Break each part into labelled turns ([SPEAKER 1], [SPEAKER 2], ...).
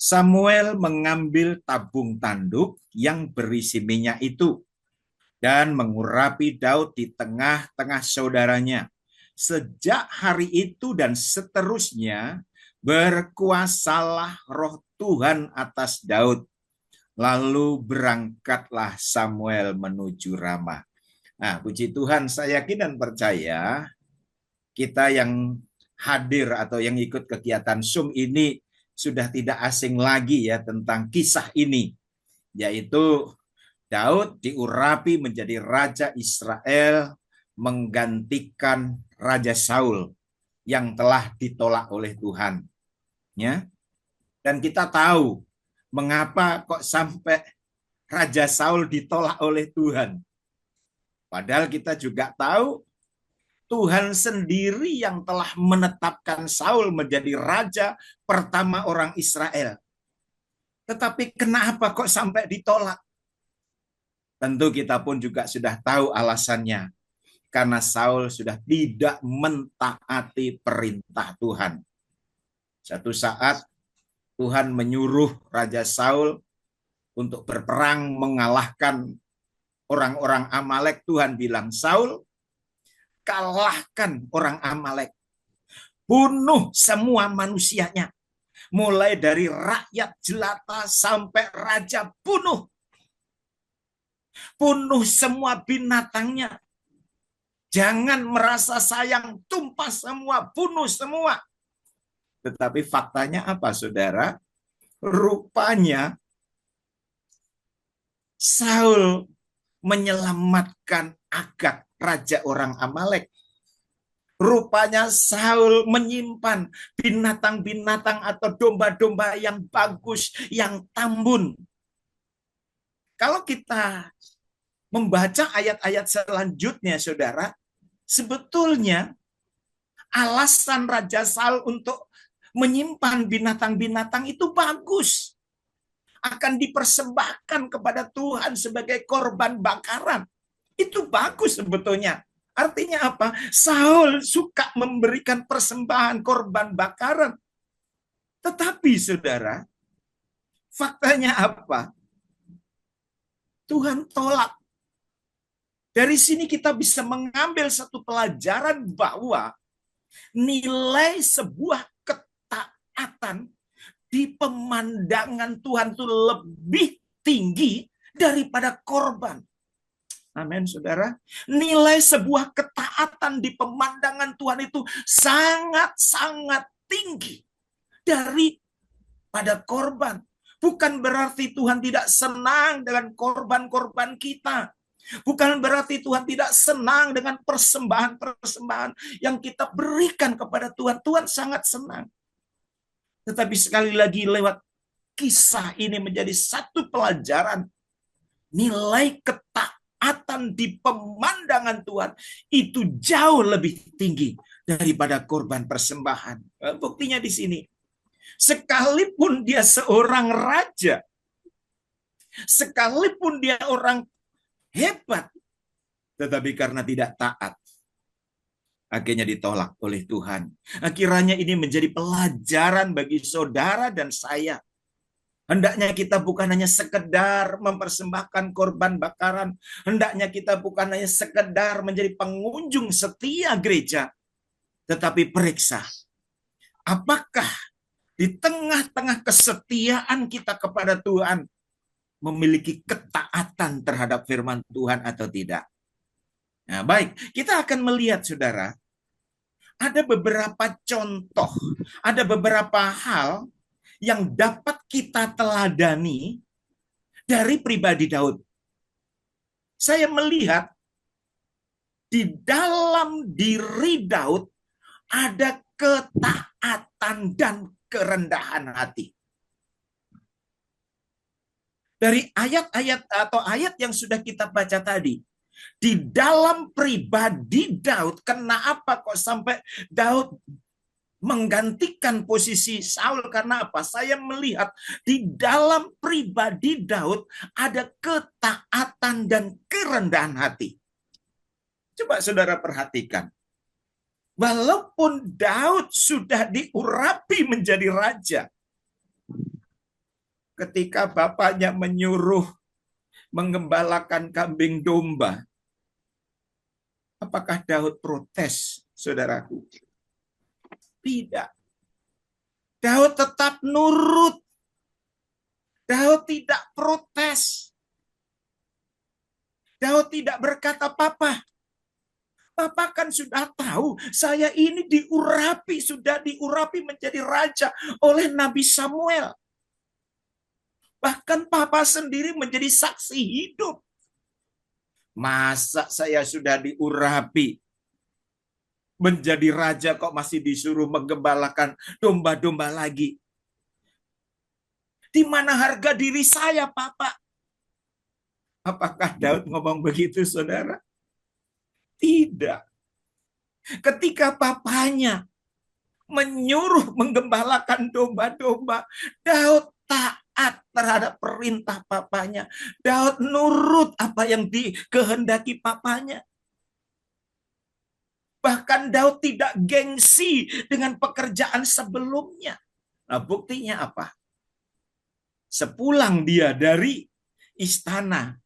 [SPEAKER 1] Samuel mengambil tabung tanduk yang berisi minyak itu dan mengurapi Daud di tengah-tengah saudaranya. Sejak hari itu dan seterusnya berkuasalah roh Tuhan atas Daud. Lalu berangkatlah Samuel menuju Rama. Nah, puji Tuhan, saya yakin dan percaya kita yang hadir atau yang ikut kegiatan Zoom ini sudah tidak asing lagi ya tentang kisah ini, yaitu Daud diurapi menjadi raja Israel menggantikan Raja Saul yang telah ditolak oleh Tuhan. Ya. Dan kita tahu mengapa kok sampai Raja Saul ditolak oleh Tuhan. Padahal kita juga tahu Tuhan sendiri yang telah menetapkan Saul menjadi raja pertama orang Israel. Tetapi kenapa kok sampai ditolak? Tentu kita pun juga sudah tahu alasannya. Karena Saul sudah tidak mentaati perintah Tuhan. Satu saat Tuhan menyuruh Raja Saul untuk berperang mengalahkan orang-orang Amalek. Tuhan bilang, Saul, kalahkan orang Amalek. Bunuh semua manusianya. Mulai dari rakyat jelata sampai raja, bunuh. Bunuh semua binatangnya. Jangan merasa sayang, tumpah semua, bunuh semua. Tetapi faktanya apa, saudara? Rupanya Saul menyelamatkan Agag, raja orang Amalek. Rupanya Saul menyimpan binatang-binatang atau domba-domba yang bagus, yang tambun. Kalau kita membaca ayat-ayat selanjutnya, saudara, sebetulnya alasan Raja Saul untuk menyimpan binatang-binatang itu bagus. Akan dipersembahkan kepada Tuhan sebagai korban bakaran. Itu bagus sebetulnya. Artinya apa? Saul suka memberikan persembahan korban bakaran. Tetapi saudara, faktanya apa? Tuhan tolak. Dari sini kita bisa mengambil satu pelajaran bahwa nilai sebuah ketaatan di pemandangan Tuhan itu lebih tinggi daripada korban. Amin, saudara. Nilai sebuah ketaatan di pemandangan Tuhan itu sangat-sangat tinggi daripada korban. Bukan berarti Tuhan tidak senang dengan korban-korban kita. Bukan berarti Tuhan tidak senang dengan persembahan-persembahan yang kita berikan kepada Tuhan. Tuhan sangat senang. Tetapi sekali lagi lewat kisah ini menjadi satu pelajaran. Nilai ketaatan di pemandangan Tuhan itu jauh lebih tinggi daripada korban persembahan. Buktinya di sini. Sekalipun dia seorang raja, sekalipun dia orang hebat, tetapi karena tidak taat, akhirnya ditolak oleh Tuhan. Kiranya ini menjadi pelajaran bagi saudara dan saya. Hendaknya kita bukan hanya sekedar mempersembahkan korban bakaran. Hendaknya kita bukan hanya sekedar menjadi pengunjung setia gereja. Tetapi periksa, apakah di tengah-tengah kesetiaan kita kepada Tuhan memiliki ketaatan terhadap firman Tuhan atau tidak. Nah, baik, kita akan melihat, saudara, ada beberapa contoh, ada beberapa hal yang dapat kita teladani dari pribadi Daud. Saya melihat di dalam diri Daud ada ketaatan dan kerendahan hati. Dari ayat-ayat atau ayat yang sudah kita baca tadi, di dalam pribadi Daud, kenapa kok sampai Daud menggantikan posisi Saul? Karena apa? Saya melihat di dalam pribadi Daud ada ketaatan dan kerendahan hati. Coba saudara perhatikan. Walaupun Daud sudah diurapi menjadi raja, ketika bapaknya menyuruh menggembalakan kambing domba, apakah Daud protes, saudaraku? Tidak. Daud tetap nurut. Daud tidak protes. Daud tidak berkata, Papa kan sudah tahu, saya ini sudah diurapi menjadi raja oleh Nabi Samuel. Bahkan Papa sendiri menjadi saksi hidup. Masa saya sudah diurapi menjadi raja kok masih disuruh menggembalakan domba-domba lagi? Di mana harga diri saya, Papa? Apakah Daud ngomong begitu, saudara? Tidak. Ketika papanya menyuruh menggembalakan domba-domba, Daud taat terhadap perintah papanya. Daud nurut apa yang dikehendaki papanya. Bahkan Daud tidak gengsi dengan pekerjaan sebelumnya. Nah, buktinya apa? Sepulang dia dari istana,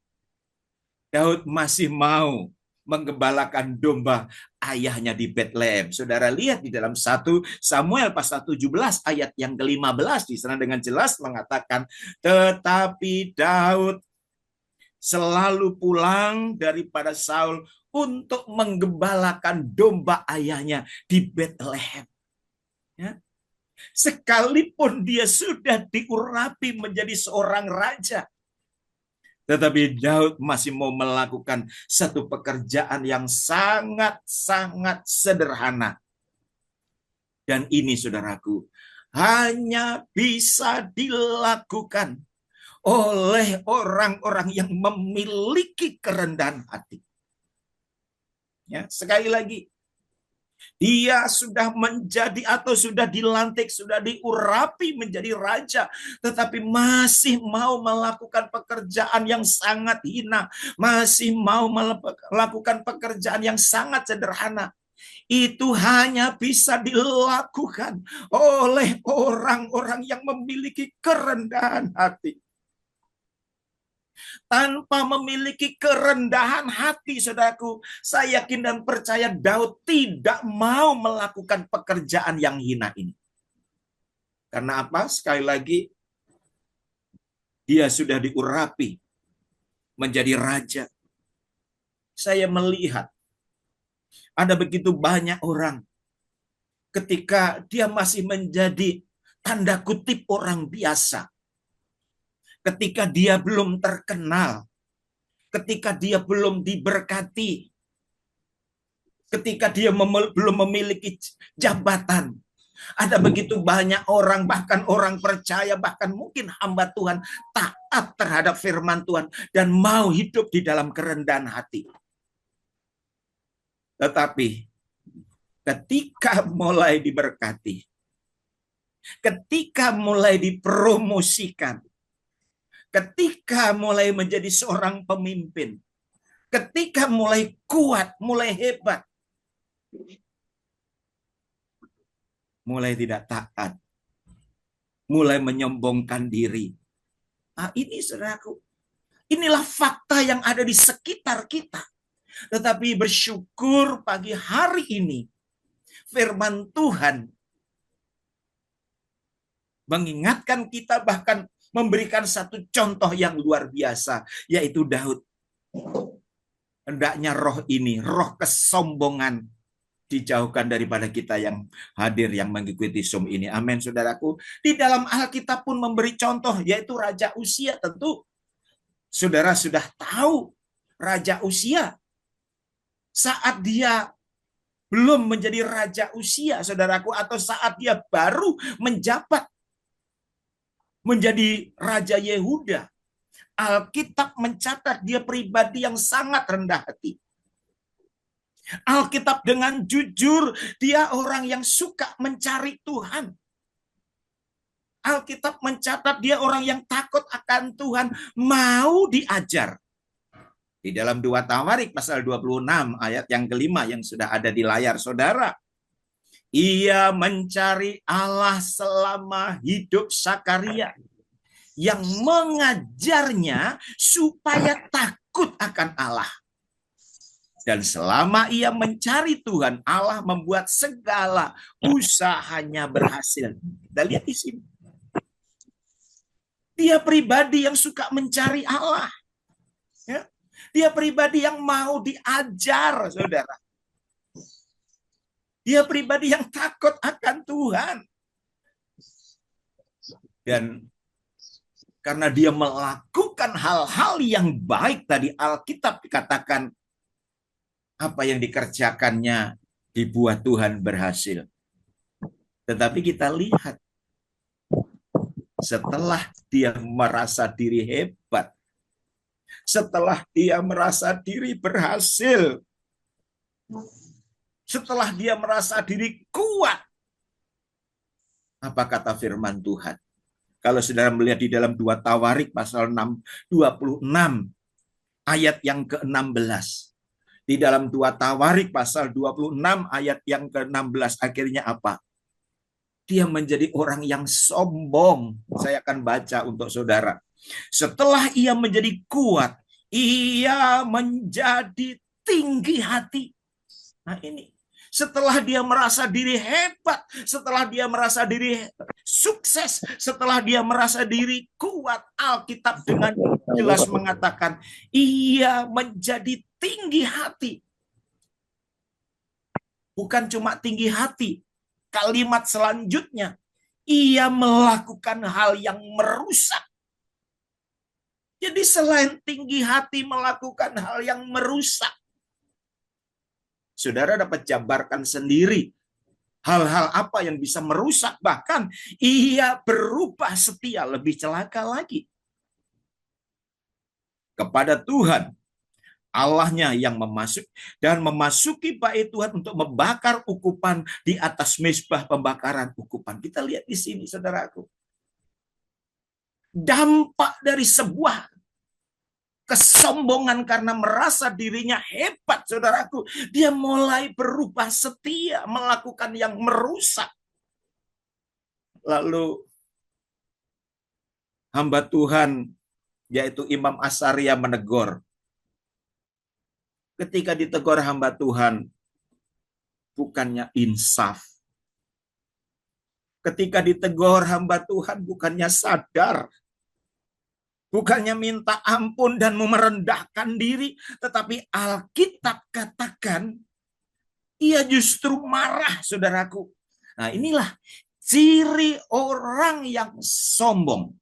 [SPEAKER 1] Daud masih mau menggembalakan domba ayahnya di Betlehem. Saudara lihat di dalam 1 Samuel pasal 17 ayat yang ke-15, di sana dengan jelas mengatakan, tetapi Daud selalu pulang daripada Saul untuk menggembalakan domba ayahnya di Betlehem. Ya. Sekalipun dia sudah diurapi menjadi seorang raja, tetapi Daud masih mau melakukan satu pekerjaan yang sangat-sangat sederhana. Dan ini, saudaraku, hanya bisa dilakukan oleh orang-orang yang memiliki kerendahan hati. Ya, sekali lagi, dia sudah menjadi atau sudah dilantik, sudah diurapi menjadi raja, tetapi masih mau melakukan pekerjaan yang sangat hina, masih mau melakukan pekerjaan yang sangat sederhana. Itu hanya bisa dilakukan oleh orang-orang yang memiliki kerendahan hati. Tanpa memiliki kerendahan hati, saudaraku, saya yakin dan percaya Daud tidak mau melakukan pekerjaan yang hina ini. Karena apa? Sekali lagi, dia sudah diurapi menjadi raja. Saya melihat ada begitu banyak orang ketika dia masih menjadi tanda kutip orang biasa, ketika dia belum terkenal, ketika dia belum diberkati, ketika dia belum memiliki jabatan. Ada begitu banyak orang, bahkan orang percaya, bahkan mungkin hamba Tuhan, taat terhadap firman Tuhan dan mau hidup di dalam kerendahan hati. Tetapi ketika mulai diberkati, ketika mulai dipromosikan, ketika mulai menjadi seorang pemimpin, ketika mulai kuat, mulai hebat, mulai tidak taat, mulai menyombongkan diri. Nah, ini, saudaraku, inilah fakta yang ada di sekitar kita. Tetapi bersyukur pagi hari ini, firman Tuhan mengingatkan kita, bahkan memberikan satu contoh yang luar biasa, yaitu Daud. Hendaknya roh ini, roh kesombongan, dijauhkan daripada kita yang hadir, yang mengikuti Zoom ini. Amin, saudaraku. Di dalam Alkitab pun memberi contoh, yaitu Raja Uzia. Tentu saudara sudah tahu Raja Uzia. Saat dia belum menjadi Raja Uzia, saudaraku, atau saat dia baru menjabat menjadi Raja Yehuda, Alkitab mencatat dia pribadi yang sangat rendah hati. Alkitab dengan jujur, dia orang yang suka mencari Tuhan. Alkitab mencatat dia orang yang takut akan Tuhan, mau diajar. Di dalam 2 Tawarik pasal 26 ayat yang kelima yang sudah ada di layar saudara. Ia mencari Allah selama hidup Sakaria. yang mengajarnya supaya takut akan Allah. Dan selama ia mencari Tuhan, Allah membuat segala usahanya berhasil. Kita lihat di sini. Dia pribadi yang suka mencari Allah. Ya. Dia pribadi yang mau diajar, saudara. Dia pribadi yang takut akan Tuhan. Dan karena dia melakukan hal-hal yang baik, tadi Alkitab dikatakan apa yang dikerjakannya dibuat Tuhan berhasil. Tetapi kita lihat, setelah dia merasa diri hebat, setelah dia merasa diri berhasil, setelah dia merasa diri kuat, apa kata firman Tuhan? Kalau saudara melihat di dalam 2 Tawarik pasal 26 ayat yang ke-16. Di dalam 2 Tawarik pasal 26 ayat yang ke-16 akhirnya apa? Dia menjadi orang yang sombong. Saya akan baca untuk saudara. Setelah ia menjadi kuat, ia menjadi tinggi hati. Nah ini, setelah dia merasa diri hebat, setelah dia merasa diri sukses, setelah dia merasa diri kuat, Alkitab dengan jelas mengatakan, ia menjadi tinggi hati. Bukan cuma tinggi hati, kalimat selanjutnya, ia melakukan hal yang merusak. Jadi selain tinggi hati melakukan hal yang merusak, saudara dapat jabarkan sendiri hal-hal apa yang bisa merusak. Bahkan ia berubah setia, lebih celaka lagi. Kepada Tuhan, Allahnya yang memasuki bait Tuhan untuk membakar ukupan di atas mezbah pembakaran ukupan. Kita lihat di sini, saudaraku. Dampak dari sebuah kesombongan karena merasa dirinya hebat, saudaraku. Dia mulai berubah setia, melakukan yang merusak. Lalu hamba Tuhan, yaitu Imam Asaria menegur. Ketika ditegur hamba Tuhan, bukannya insaf. Ketika ditegur hamba Tuhan, bukannya sadar. Bukannya minta ampun dan merendahkan diri. Tetapi Alkitab katakan, ia justru marah, saudaraku. Nah inilah ciri orang yang sombong.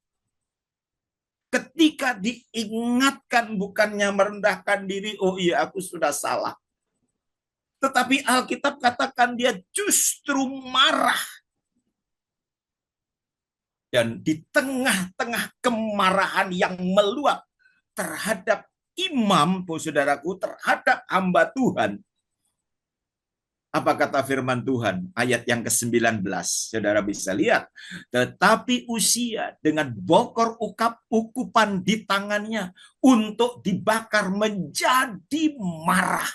[SPEAKER 1] Ketika diingatkan bukannya merendahkan diri, oh iya aku sudah salah. Tetapi Alkitab katakan dia justru marah. Dan di tengah-tengah kemarahan yang meluap terhadap imam, saudaraku, terhadap hamba Tuhan. Apa kata firman Tuhan? Ayat yang ke-19. Saudara bisa lihat. Tetapi Uzia dengan bokor ukupan di tangannya untuk dibakar menjadi marah.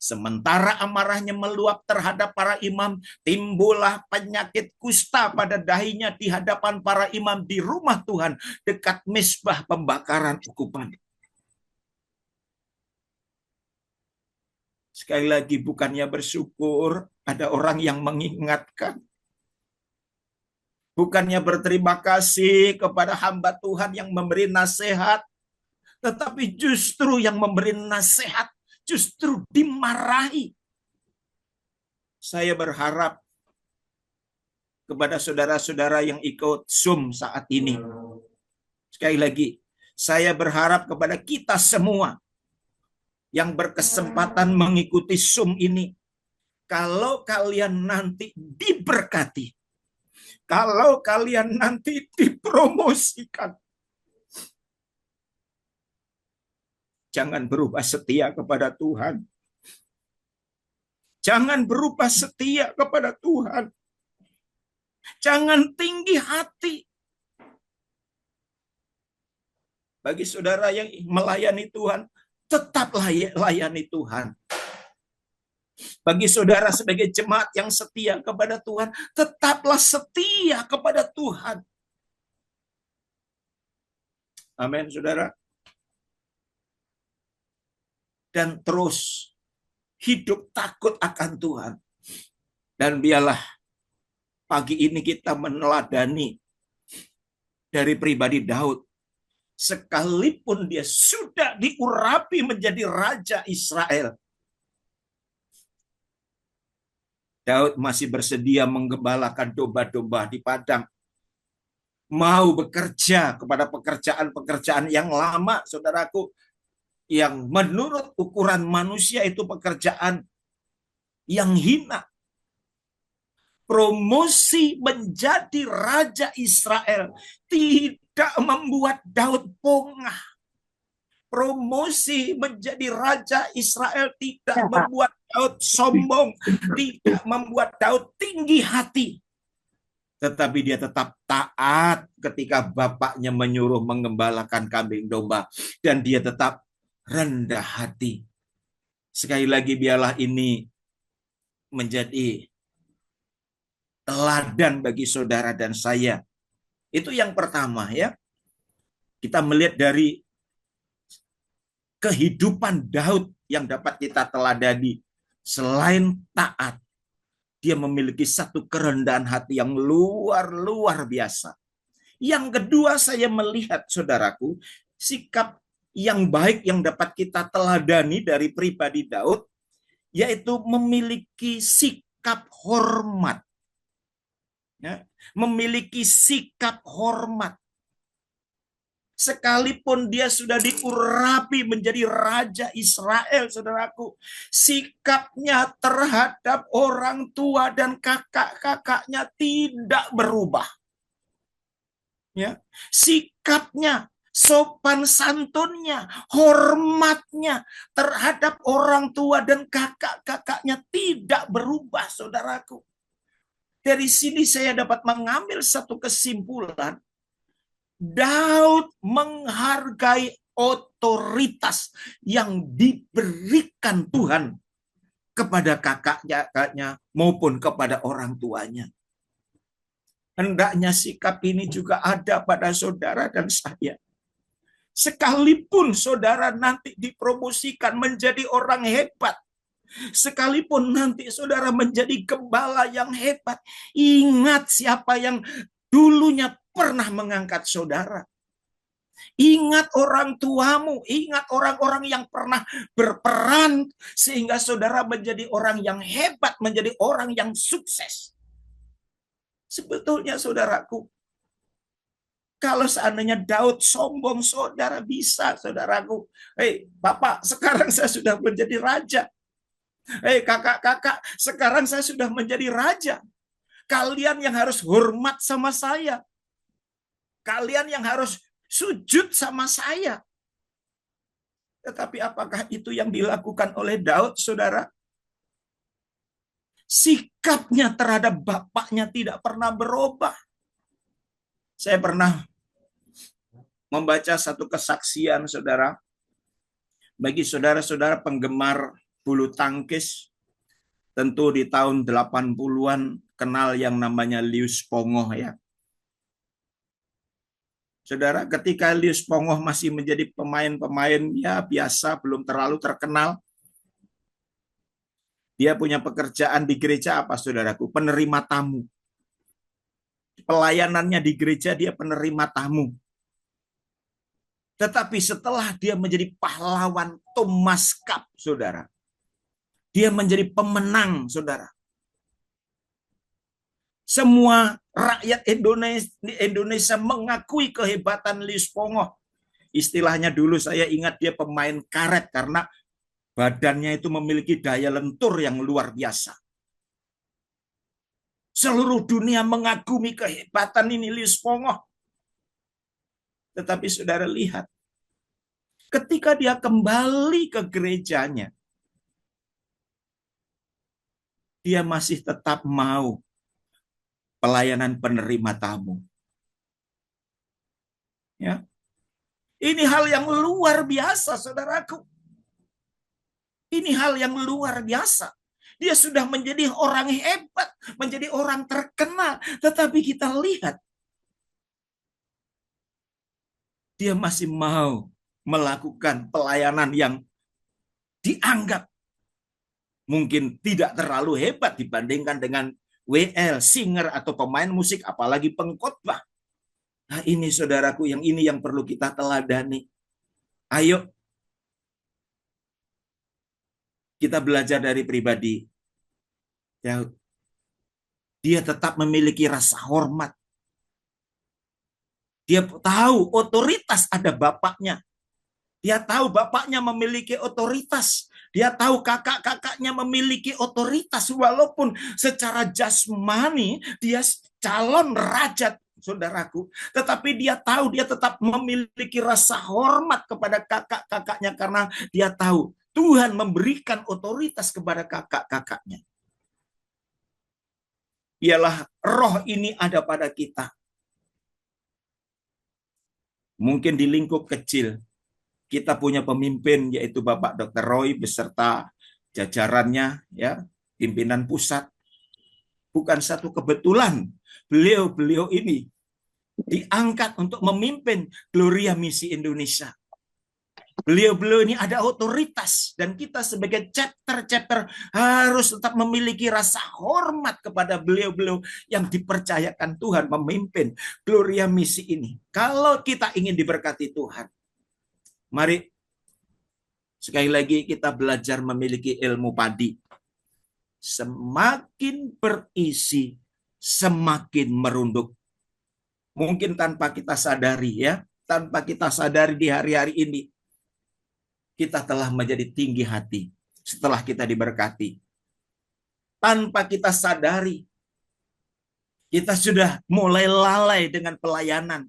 [SPEAKER 1] Sementara amarahnya meluap terhadap para imam, timbullah penyakit kusta pada dahinya di hadapan para imam di rumah Tuhan dekat mezbah pembakaran ukupan. Sekali lagi, bukannya bersyukur, ada orang yang mengingatkan. Bukannya berterima kasih kepada hamba Tuhan yang memberi nasihat, tetapi justru yang memberi nasihat justru dimarahi. Saya berharap kepada saudara-saudara yang ikut Zoom saat ini. Sekali lagi, saya berharap kepada kita semua yang berkesempatan mengikuti Zoom ini. Kalau kalian nanti diberkati, kalau kalian nanti dipromosikan, jangan berubah setia kepada Tuhan. Jangan berubah setia kepada Tuhan. Jangan tinggi hati. Bagi saudara yang melayani Tuhan, tetap layani Tuhan. Bagi saudara sebagai jemaat yang setia kepada Tuhan, tetaplah setia kepada Tuhan. Amin, saudara. Dan terus hidup takut akan Tuhan. Dan biarlah pagi ini kita meneladani dari pribadi Daud. Sekalipun dia sudah diurapi menjadi raja Israel, Daud masih bersedia menggembalakan domba-domba di padang. Mau bekerja kepada pekerjaan-pekerjaan yang lama, saudaraku, yang menurut ukuran manusia itu pekerjaan yang hina. Promosi menjadi raja Israel tidak membuat Daud bongah. Promosi menjadi raja Israel tidak membuat Daud sombong, tidak membuat Daud tinggi hati. Tetapi dia tetap taat ketika bapaknya menyuruh mengembalakan kambing domba. Dan dia tetap rendah hati. Sekali lagi biarlah ini menjadi teladan bagi saudara dan saya. Itu yang pertama ya. Kita melihat dari kehidupan Daud yang dapat kita teladani. Selain taat, dia memiliki satu kerendahan hati yang luar biasa. Yang kedua saya melihat, saudaraku, sikap yang baik yang dapat kita teladani dari pribadi Daud, yaitu memiliki sikap hormat. Ya, memiliki sikap hormat. Sekalipun dia sudah diurapi menjadi raja Israel, saudaraku, sikapnya terhadap orang tua dan kakak-kakaknya tidak berubah. Ya, sikapnya, sopan santunnya, hormatnya terhadap orang tua dan kakak-kakaknya tidak berubah, saudaraku. Dari sini saya dapat mengambil satu kesimpulan. Daud menghargai otoritas yang diberikan Tuhan kepada kakaknya maupun kepada orang tuanya. Hendaknya sikap ini juga ada pada saudara dan saya. Sekalipun saudara nanti dipromosikan menjadi orang hebat, sekalipun nanti saudara menjadi gembala yang hebat, ingat siapa yang dulunya pernah mengangkat saudara. Ingat orang tuamu, ingat orang-orang yang pernah berperan sehingga saudara menjadi orang yang hebat, menjadi orang yang sukses. Sebetulnya saudaraku, kalau seandainya Daud sombong, saudara bisa, saudaraku. Hei, Bapak, sekarang saya sudah menjadi raja. Hei, kakak-kakak, sekarang saya sudah menjadi raja. Kalian yang harus hormat sama saya. Kalian yang harus sujud sama saya. Tetapi apakah itu yang dilakukan oleh Daud, saudara? Sikapnya terhadap bapaknya tidak pernah berubah. Saya pernah membaca satu kesaksian, saudara. Bagi saudara-saudara penggemar bulu tangkis, tentu di tahun 80-an kenal yang namanya Lius Pongoh ya. Saudara, ketika Lius Pongoh masih menjadi pemain-pemain ya biasa, belum terlalu terkenal, dia punya pekerjaan di gereja apa, saudaraku? Penerima tamu. Pelayanannya di gereja dia penerima tamu. Tetapi setelah dia menjadi pahlawan Thomas Cup, saudara, dia menjadi pemenang, saudara. Semua rakyat Indonesia mengakui kehebatan Lius Pongoh. Istilahnya dulu saya ingat dia pemain karet karena badannya itu memiliki daya lentur yang luar biasa. Seluruh dunia mengagumi kehebatan ini Lius Pongoh. Tetapi saudara lihat, ketika dia kembali ke gerejanya, dia masih tetap mau pelayanan penerima tamu. Ya. Ini hal yang luar biasa, saudaraku. Ini hal yang luar biasa. Dia sudah menjadi orang hebat, menjadi orang terkenal. Tetapi kita lihat, dia masih mau melakukan pelayanan yang dianggap mungkin tidak terlalu hebat dibandingkan dengan WL, singer atau pemain musik, apalagi pengkhotbah. Nah ini saudaraku, yang perlu kita teladani. Ayo kita belajar dari pribadi Daud. Dia tetap memiliki rasa hormat. Dia tahu otoritas ada bapaknya. Dia tahu bapaknya memiliki otoritas. Dia tahu kakak-kakaknya memiliki otoritas. Walaupun secara jasmani dia calon raja, saudaraku. Tetapi dia tahu dia tetap memiliki rasa hormat kepada kakak-kakaknya. Karena dia tahu Tuhan memberikan otoritas kepada kakak-kakaknya. Ialah roh ini ada pada kita. Mungkin di lingkup kecil, kita punya pemimpin yaitu Bapak Dr. Roy beserta jajarannya, ya, pimpinan pusat. Bukan satu kebetulan beliau ini diangkat untuk memimpin Gloria Misi Indonesia. Beliau ini ada otoritas dan kita sebagai chapter harus tetap memiliki rasa hormat kepada beliau yang dipercayakan Tuhan memimpin Gloria Misi ini. Kalau kita ingin diberkati Tuhan, mari sekali lagi kita belajar memiliki ilmu padi. Semakin berisi, semakin merunduk. Mungkin tanpa kita sadari, ya, tanpa kita sadari di hari-hari ini, kita telah menjadi tinggi hati setelah kita diberkati. Tanpa kita sadari, kita sudah mulai lalai dengan pelayanan,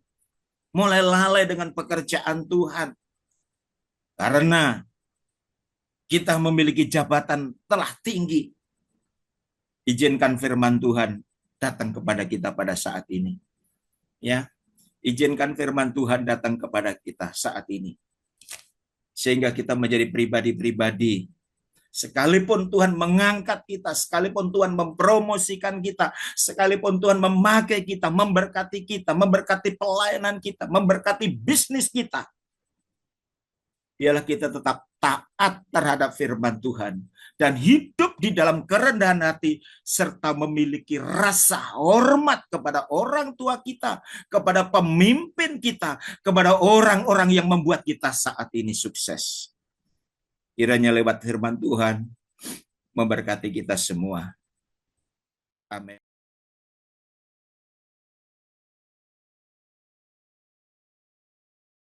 [SPEAKER 1] mulai lalai dengan pekerjaan Tuhan. Karena kita memiliki jabatan telah tinggi. Izinkan firman Tuhan datang kepada kita pada saat ini. Ya, izinkan firman Tuhan datang kepada kita saat ini. Sehingga kita menjadi pribadi-pribadi. Sekalipun Tuhan mengangkat kita, sekalipun Tuhan mempromosikan kita, sekalipun Tuhan memakai kita, memberkati pelayanan kita, memberkati bisnis kita, ialah kita tetap taat terhadap firman Tuhan dan hidup di dalam kerendahan hati serta memiliki rasa hormat kepada orang tua kita, kepada pemimpin kita, kepada orang-orang yang membuat kita saat ini sukses. Kiranya lewat firman Tuhan memberkati kita semua. Amin.